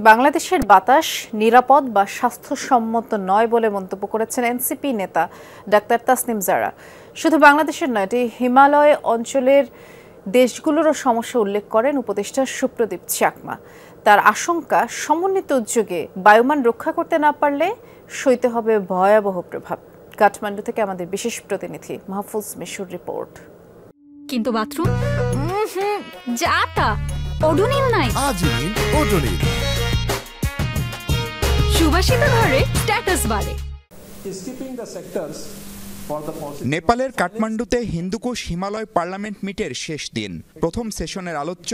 বাংলাদেশের বাতাস নিরাপদ বা স্বাস্থ্যসম্মত নয় বলে মন্তব্য করেছেন এনসিপি নেতা ডাক্তার তাসনিম জারা। শুধু বাংলাদেশের নয়, এটি হিমালয় অঞ্চলের দেশগুলোরও সমস্যা উল্লেখ করেন উপদেষ্টা সুপ্রদীপ চাকমা। তার আশঙ্কা, সমন্বিত উদ্যোগে বায়ুমান রক্ষা করতে না পারলে সইতে হবে ভয়াবহ প্রভাব। কাঠমান্ডু থেকে আমাদের বিশেষ প্রতিনিধি মাহফুজ মিশুর রিপোর্ট। কিন্তু বাথরুম যাতা ওডোনিল নাই। আজই ওডোনিল সুবাসিত ঘরে স্ট্যাটাস বাড়ে। নেপালের কাঠমান্ডুতে হিন্দুকুশ হিমালয় পার্লামেন্ট মিটের শেষ দিন। প্রথম সেশনের আলোচ্য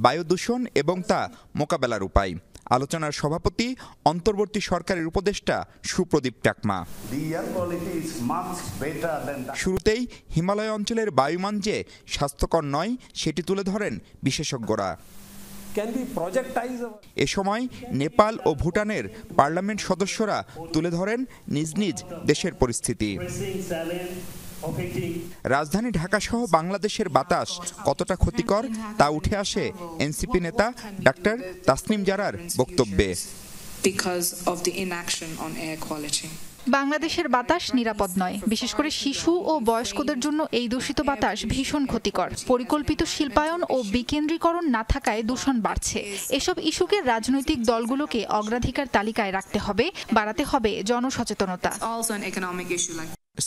বায়ু দূষণ এবং তা মোকাবেলার উপায়। আলোচনার সভাপতি অন্তর্বর্তী সরকারের উপদেষ্টা সুপ্রদীপ চাকমা। শুরুতেই হিমালয় অঞ্চলের বায়ুমান যে স্বাস্থ্যকর নয় সেটি তুলে ধরেন বিশেষজ্ঞরা। এ সময় নেপাল ও ভুটানের পার্লামেন্ট সদস্যরা তুলে ধরেন নিজ নিজ দেশের পরিস্থিতি। রাজধানী ঢাকাসহ বাংলাদেশের বাতাস কতটা ক্ষতিকর তা উঠে আসে এনসিপি নেতা ডাক্তার তাসনিম জারার বক্তব্যে। বাংলাদেশের বাতাস নিরাপদ নয়, বিশেষ করে শিশু ও বয়স্কদের জন্য এই দূষিত বাতাস ভীষণ ক্ষতিকর। পরিকল্পিত শিল্পায়ন ও বিকেন্দ্রীকরণ না থাকায় দূষণ বাড়ছে। এসব ইস্যুকে রাজনৈতিক দলগুলোকে অগ্রাধিকার তালিকায় রাখতে হবে, বাড়াতে হবে জনসচেতনতা।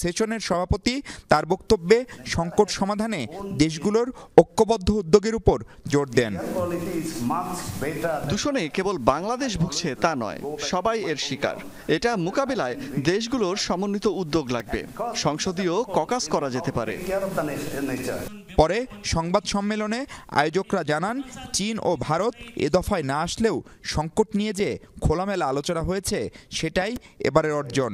সেশনের সভাপতি তার বক্তব্যে সংকট সমাধানে দেশগুলোর ঐক্যবদ্ধ উদ্যোগের উপর জোর দেন। দূষণে কেবল বাংলাদেশ ভুগছে তা নয়, সবাই এর শিকার। এটা মোকাবিলায় দেশগুলোর সমন্বিত উদ্যোগ লাগবে। সংসদীয় ককাস করা যেতে পারে। পরে সংবাদ সম্মেলনে আয়োজকরা জানান, চীন ও ভারত এ দফায় না আসলেও সংকট নিয়ে যে খোলামেলা আলোচনা হয়েছে সেটাই এবারের অর্জন।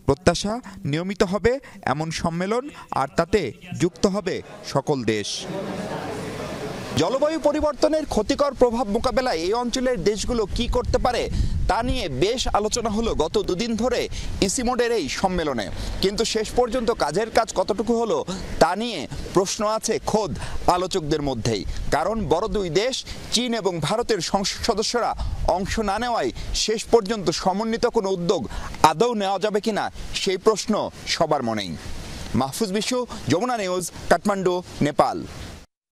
প্রত্যাশা নিয়মিত হবে এমন সম্মেলন, আর তাতে যুক্ত হবে সকল দেশ। জলবায়ু পরিবর্তনের ক্ষতিকর প্রভাব মোকাবেলায় এই অঞ্চলের দেশগুলো কি করতে পারে তা নিয়ে বেশ আলোচনা হলো গত দুদিন ধরে ইসিমোডের এই সম্মেলনে। কিন্তু শেষ পর্যন্ত কাজের কাজ কতটুকু হলো তা নিয়ে প্রশ্ন আছে খোদ আলোচকদের মধ্যেই। কারণ বড় দুই দেশ চীন এবং ভারতের সংসদ সদস্যরা অংশ না নেওয়ায় শেষ পর্যন্ত সমন্বিত কোনো উদ্যোগ আদৌ নেওয়া যাবে কিনা সেই প্রশ্ন সবার মনেই। মাহফুজ বিশু, যমুনা নিউজ, কাঠমান্ডু, নেপাল।